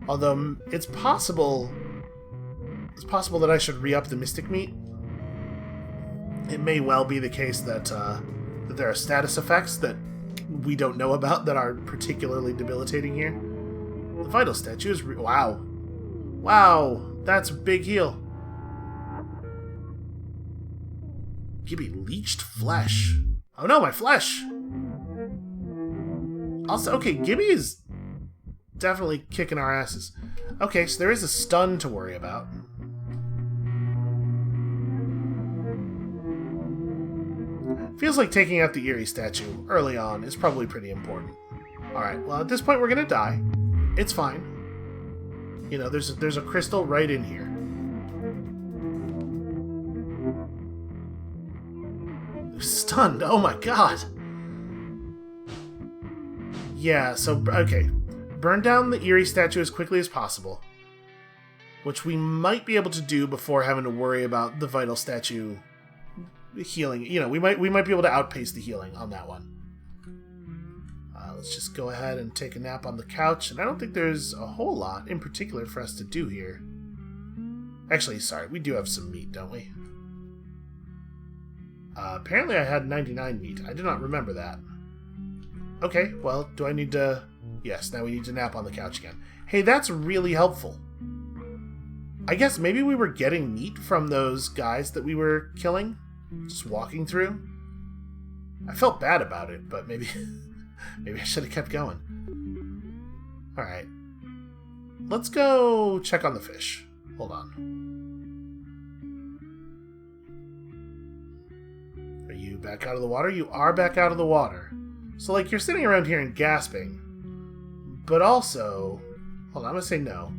Although, it's possible that I should re-up the Mystic Meat. It may well be the case that there are status effects that we don't know about that are particularly debilitating here. The Vital Statue is... Wow. Wow, that's a big heal. Gibby leached flesh. Oh no, my flesh! Also, okay, Gibby is definitely kicking our asses. Okay, so there is a stun to worry about. Feels like taking out the eerie statue early on is probably pretty important. Alright, well at this point we're gonna die. It's fine. You know, there's a crystal right in here. Stunned, oh my god! Yeah, so, okay. Burn down the eerie statue as quickly as possible. Which we might be able to do before having to worry about the vital statue healing. You know, we might be able to outpace the healing on that one. Let's just go ahead and take a nap on the couch, and I don't think there's a whole lot in particular for us to do here. Actually, sorry, we do have some meat, don't we? Apparently I had 99 meat. I do not remember that. Okay, well, do I need to... Yes, now we need to nap on the couch again. Hey, that's really helpful. I guess maybe we were getting meat from those guys that we were killing? Just walking through? I felt bad about it, but maybe... maybe I should have kept going. Alright. Let's go check on the fish. Hold on. Are you back out of the water? You are back out of the water. So, like, you're sitting around here and gasping. But also... Hold on, I'm gonna say no.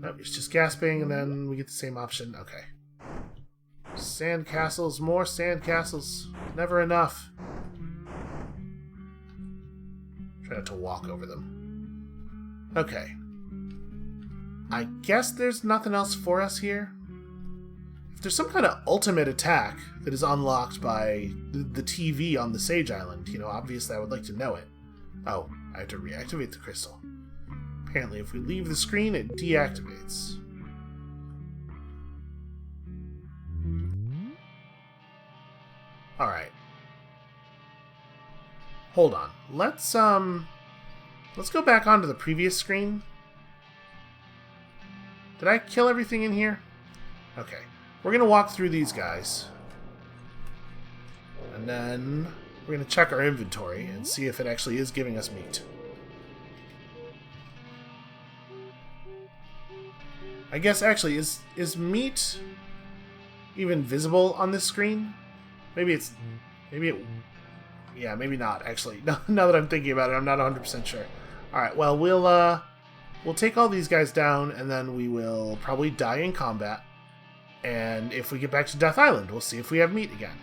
Nope, it's just gasping, and then we get the same option. Okay. Sandcastles, more sandcastles. Never enough. Try not to walk over them. Okay. I guess there's nothing else for us here. If there's some kind of ultimate attack that is unlocked by the TV on the Sage Island, you know, obviously I would like to know it. Oh, I have to reactivate the crystal. Apparently, if we leave the screen, it deactivates. Alright. Hold on. Let's go back onto the previous screen. Did I kill everything in here? Okay. We're gonna walk through these guys. And then we're gonna check our inventory and see if it actually is giving us meat. I guess actually, is meat even visible on this screen? Yeah, maybe not, actually. Now that I'm thinking about it, I'm not 100% sure. Alright, well, we'll take all these guys down, and then we will probably die in combat. And if we get back to Death Island, we'll see if we have meat again.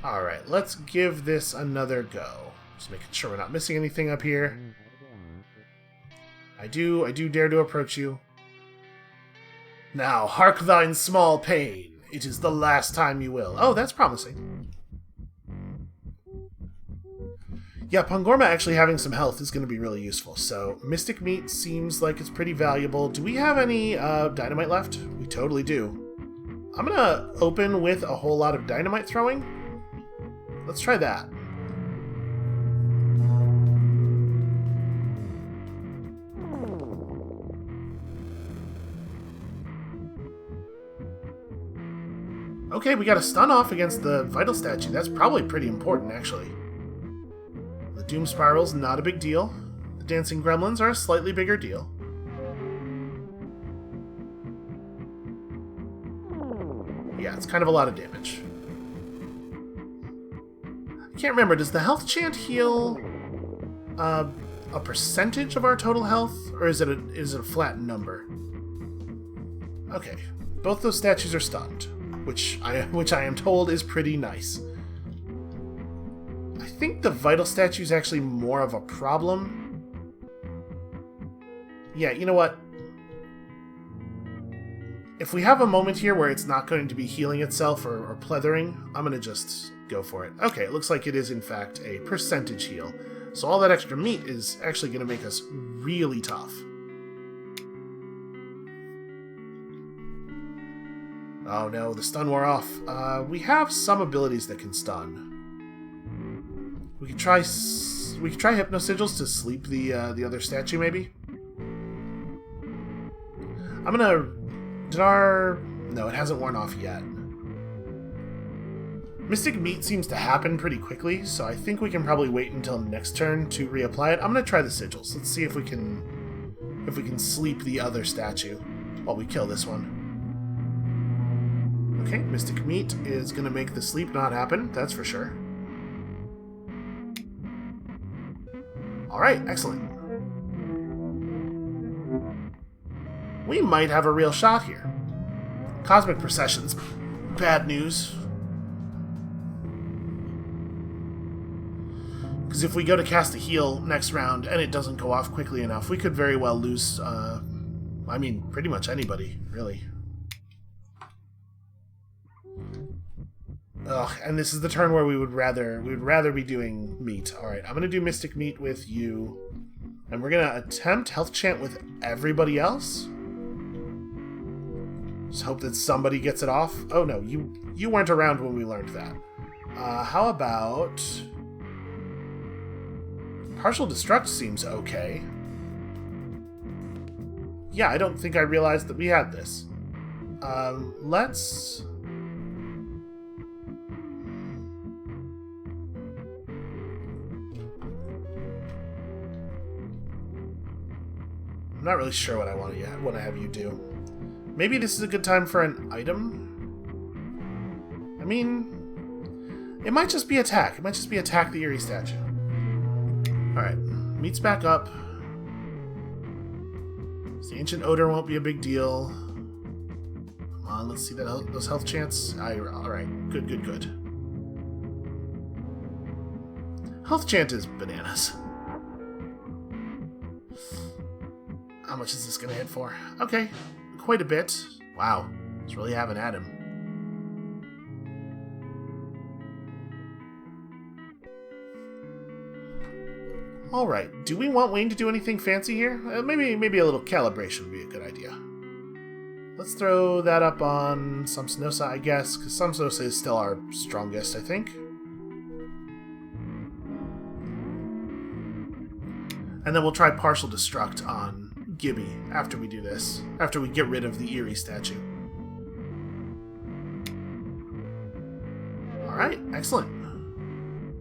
Alright, let's give this another go. Just making sure we're not missing anything up here. I do dare to approach you. Now, hark thine small pain. It is the last time you will. Oh, that's promising. Yeah, Pangorma actually having some health is going to be really useful. So, Mystic Meat seems like it's pretty valuable. Do we have any dynamite left? We totally do. I'm going to open with a whole lot of dynamite throwing. Let's try that. Okay, we got a stun off against the Vital Statue. That's probably pretty important, actually. The Doom Spiral's not a big deal. The Dancing Gremlins are a slightly bigger deal. Yeah, it's kind of a lot of damage. I can't remember, does the health chant heal a percentage of our total health? Or is it a flat number? Okay, both those statues are stunned. Which I am told is pretty nice. I think the Vital Statue is actually more of a problem. Yeah, you know what? If we have a moment here where it's not going to be healing itself or plethering, I'm going to just go for it. Okay, it looks like it is in fact a percentage heal. So all that extra meat is actually going to make us really tough. Oh no, the stun wore off. We have some abilities that can stun. We could try Hypno Sigils to sleep the other statue, maybe. I'm gonna. No, it hasn't worn off yet. Mystic Meat seems to happen pretty quickly, so I think we can probably wait until next turn to reapply it. I'm gonna try the sigils. Let's see if we can sleep the other statue while we kill this one. Okay, Mystic Meat is going to make the sleep not happen, that's for sure. Alright, excellent. We might have a real shot here. Cosmic Procession's bad news. Because if we go to cast a heal next round and it doesn't go off quickly enough, we could very well lose, I mean, pretty much anybody, really. Ugh, and this is the turn where we would rather be doing meat. Alright, I'm gonna do Mystic Meat with you. And we're gonna attempt Health Chant with everybody else. Just hope that somebody gets it off. Oh no, you weren't around when we learned that. How about... Partial Destruct seems okay. Yeah, I don't think I realized that we had this. Let's... I'm not really sure what I want to have you do. Maybe this is a good time for an item? I mean, it might just be attack. It might just be attack the Eerie Statue. Alright, meat's back up. The Ancient Odor won't be a big deal. Come on, let's see those health chants. Alright, good. Health chant is bananas. How much is this going to hit for? Okay, quite a bit. Wow, it's really having at him. Alright, do we want Wayne to do anything fancy here? Maybe a little calibration would be a good idea. Let's throw that up on Samsonosa, I guess, because Samsonosa is still our strongest, I think. And then we'll try Partial Destruct on Gibby after we do this. After we get rid of the Eerie Statue. Alright, excellent.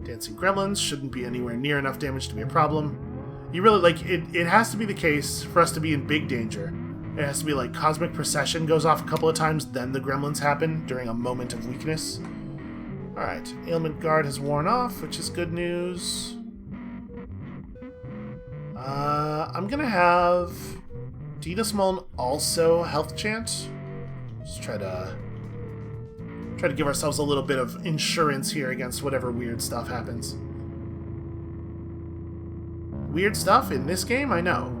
Dancing Gremlins shouldn't be anywhere near enough damage to be a problem. You really, like, it has to be the case for us to be in big danger. It has to be like Cosmic Procession goes off a couple of times, then the Gremlins happen during a moment of weakness. Alright, Ailment Guard has worn off, which is good news. I'm gonna have Didasmoln also Health Chant. Just try to give ourselves a little bit of insurance here against whatever weird stuff happens. Weird stuff in this game, I know.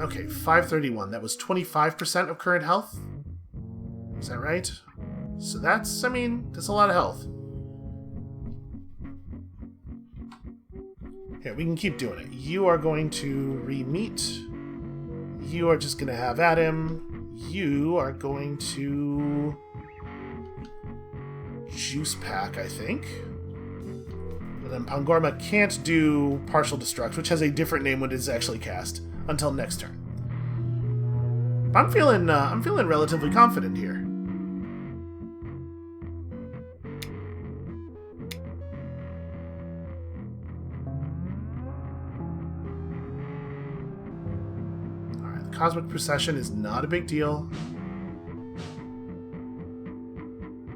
Okay, 531. That was 25% of current health? Is that right? So that's, I mean, that's a lot of health. Here, we can keep doing it. You are going to re-meet. You are just going to have at him. You are going to juice pack, I think. And then Pangorma can't do partial destruct, which has a different name when it is actually cast, until next turn. But I'm feeling relatively confident here. Alright, the Cosmic Procession is not a big deal.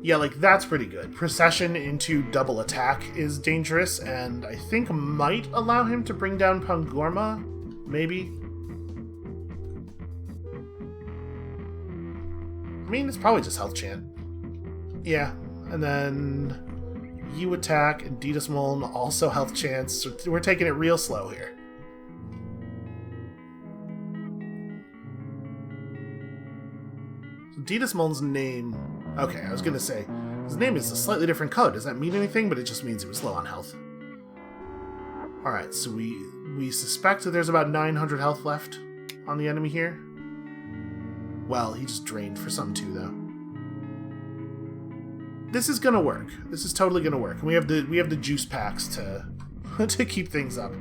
Yeah, like, that's pretty good. Procession into double attack is dangerous, and I think might allow him to bring down Pangorma, maybe? I mean, it's probably just health chant. Yeah, and then you attack, and Ditas Muln also health chants, so we're taking it real slow here. So Ditas Muln's name... Okay, I was gonna say, his name is a slightly different color. Does that mean anything? But it just means he was low on health. Alright, so we suspect that there's about 900 health left on the enemy here. Well, he just drained for some too, though. This is gonna work. This is totally gonna work. And we have the juice packs to to keep things up.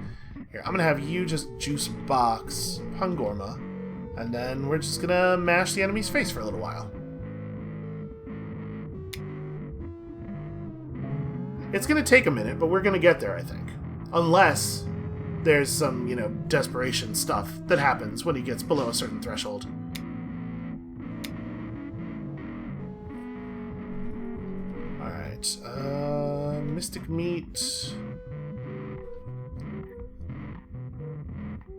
Here, I'm gonna have you just juice box Pangorma, and then we're just gonna mash the enemy's face for a little while. It's going to take a minute, but we're going to get there, I think. Unless there's some, you know, desperation stuff that happens when he gets below a certain threshold. Alright, Mystic Meat.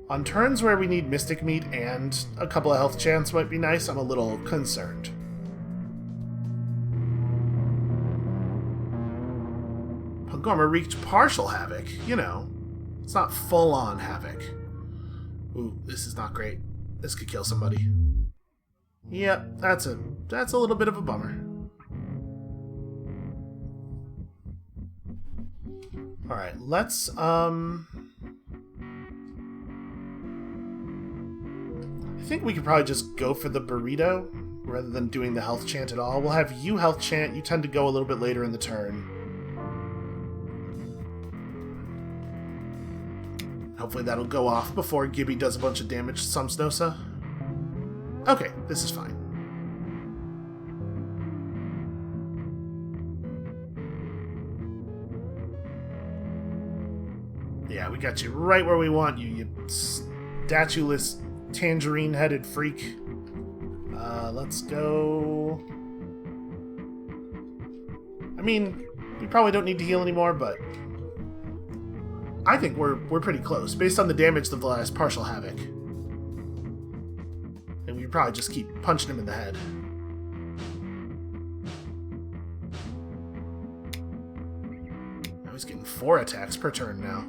On turns where we need Mystic Meat and a couple of health chants might be nice, I'm a little concerned. Pangorma wreaked partial havoc, you know. It's not full-on havoc. Ooh, this is not great. This could kill somebody. Yep, that's a little bit of a bummer. Alright, let's, I think we could probably just go for the burrito rather than doing the health chant at all. We'll have you health chant. You tend to go a little bit later in the turn. Hopefully that'll go off before Gibby does a bunch of damage to Sumsnosa. Okay, this is fine. Yeah, we got you right where we want you, you statueless, tangerine-headed freak. Let's go... I mean, we probably don't need to heal anymore, but... I think we're pretty close, based on the damage of the last partial havoc. And we probably just keep punching him in the head. Now he's getting 4 attacks per turn now.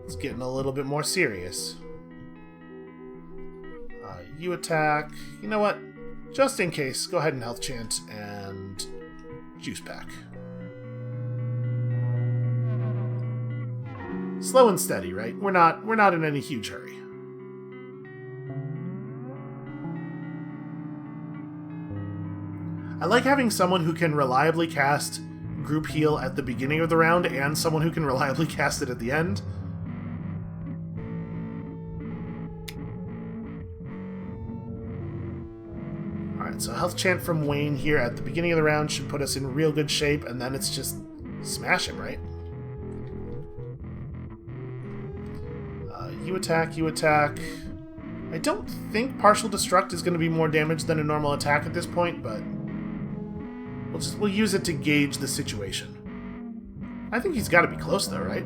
It's getting a little bit more serious. You attack. You know what? Just in case, go ahead and health chant and juice pack. Slow and steady, right? We're not in any huge hurry. I like having someone who can reliably cast group heal at the beginning of the round and someone who can reliably cast it at the end. Alright, so health chant from Wayne here at the beginning of the round should put us in real good shape, and then it's just smash him, right? You attack, you attack. I don't think partial destruct is going to be more damage than a normal attack at this point, but we'll use it to gauge the situation. I think he's got to be close though, right?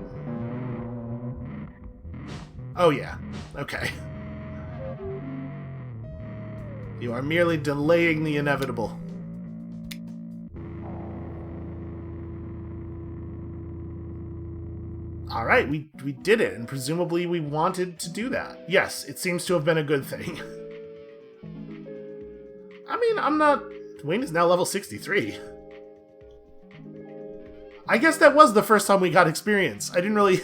Oh yeah. Okay. You are merely delaying the inevitable. Alright, we did it, and presumably we wanted to do that. Yes, it seems to have been a good thing. I mean, I'm not... Wayne is now level 63. I guess that was the first time we got experience. I didn't really...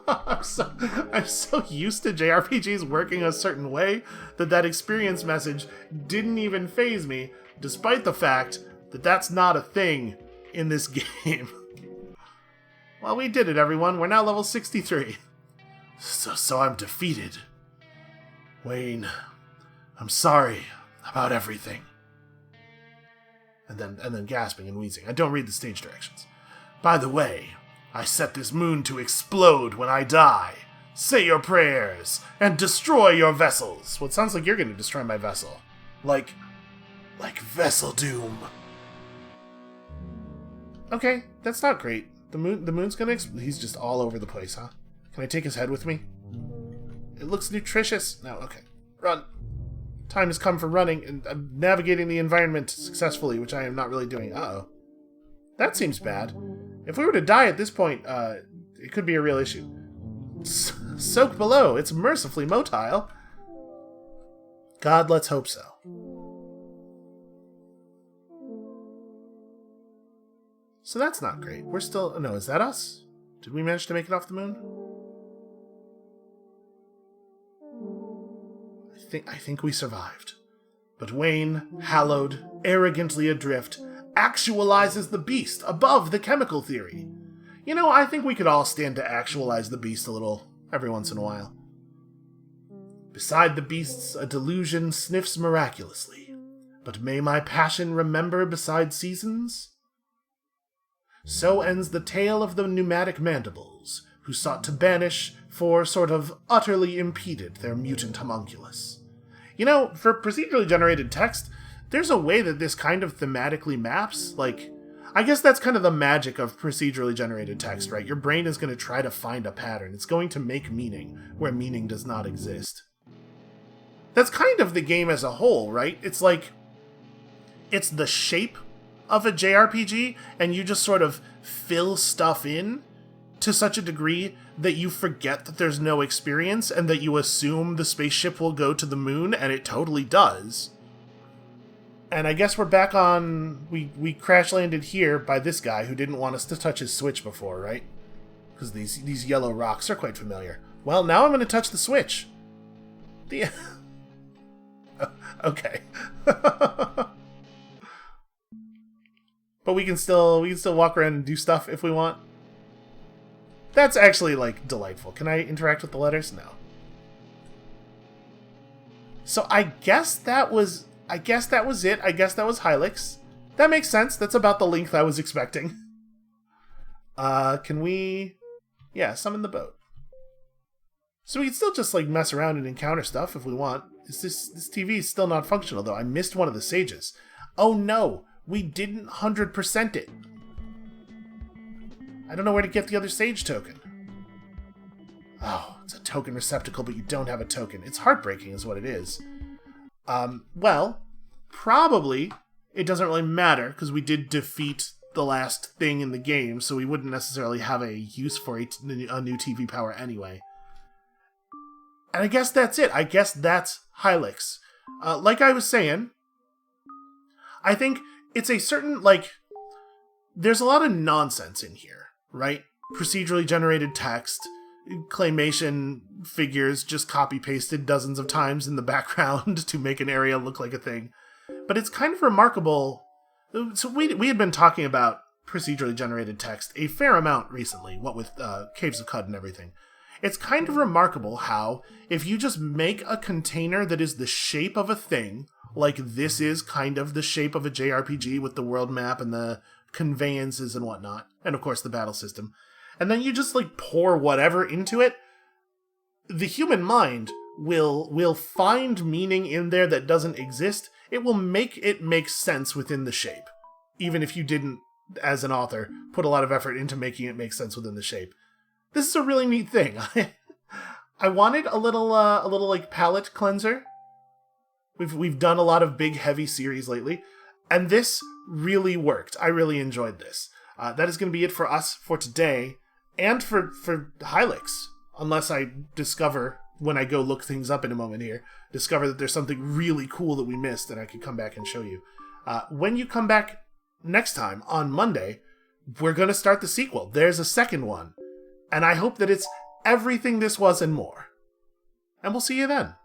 I'm so used to JRPGs working a certain way that experience message didn't even faze me, despite the fact that that's not a thing in this game. Well, we did it, everyone. We're now level 63. So I'm defeated. Wayne, I'm sorry about everything. And then gasping and wheezing. I don't read the stage directions. By the way, I set this moon to explode when I die. Say your prayers and destroy your vessels. Well, it sounds like you're going to destroy my vessel. Like vessel doom. Okay, that's not great. The moon's going to he's just all over the place, huh? Can I take his head with me? It looks nutritious. No, okay. Run. Time has come for running, and I'm navigating the environment successfully, which I am not really doing. Uh-oh. That seems bad. If we were to die at this point, it could be a real issue. Soak below. It's mercifully motile. God, let's hope so. So that's not great. We're still... No, is that us? Did we manage to make it off the moon? I think we survived. But Wayne, hallowed, arrogantly adrift, actualizes the beast above the chemical theory. You know, I think we could all stand to actualize the beast a little every once in a while. Beside the beasts, a delusion sniffs miraculously. But may my passion remember beside seasons? So ends the tale of the pneumatic mandibles, who sought to banish, for sort of utterly impeded their mutant homunculus. You know, for procedurally generated text, there's a way that this kind of thematically maps. Like, I guess that's kind of the magic of procedurally generated text, right? Your brain is going to try to find a pattern. It's going to make meaning where meaning does not exist. That's kind of the game as a whole, right? It's like, it's the shape of a JRPG, and you just sort of fill stuff in to such a degree that you forget that there's no experience and that you assume the spaceship will go to the moon, and it totally does. And I guess we're back on... We crash landed here by this guy who didn't want us to touch his switch before, right? Because these yellow rocks are quite familiar. Well, now I'm going to touch the switch. Okay. But we can still walk around and do stuff if we want. That's actually, like, delightful. Can I interact with the letters? No. So I guess that was it. I guess that was Hylics. That makes sense. That's about the length I was expecting. Can we... Yeah, summon the boat. So we can still just, like, mess around and encounter stuff if we want. This TV is still not functional, though. I missed one of the sages. Oh, no. We didn't 100% it. I don't know where to get the other sage token. Oh, it's a token receptacle, but you don't have a token. It's heartbreaking is what it is. Well, probably it doesn't really matter, because we did defeat the last thing in the game, so we wouldn't necessarily have a use for a new TV power anyway. And I guess that's it. I guess that's Hylics. Like I was saying, I think it's a certain, like, there's a lot of nonsense in here, right? Procedurally generated text, claymation figures just copy-pasted dozens of times in the background to make an area look like a thing. But it's kind of remarkable. So we had been talking about procedurally generated text a fair amount recently, what with Caves of Cud and everything. It's kind of remarkable how, if you just make a container that is the shape of a thing, like this is kind of the shape of a JRPG with the world map and the conveyances and whatnot, and of course the battle system, and then you just, like, pour whatever into it, the human mind will find meaning in there that doesn't exist. It will make it make sense within the shape, even if you didn't, as an author, put a lot of effort into making it make sense within the shape. This is a really neat thing. I wanted a little like palette cleanser. We've done a lot of big, heavy series lately, and this really worked. I really enjoyed this. That is going to be it for us for today. and for Hylics, unless I discover, when I go look things up in a moment here, discover that there's something really cool that we missed that I could come back and show you. When you come back next time, on Monday, we're going to start the sequel. There's a second one. And I hope that it's everything this was and more. And we'll see you then.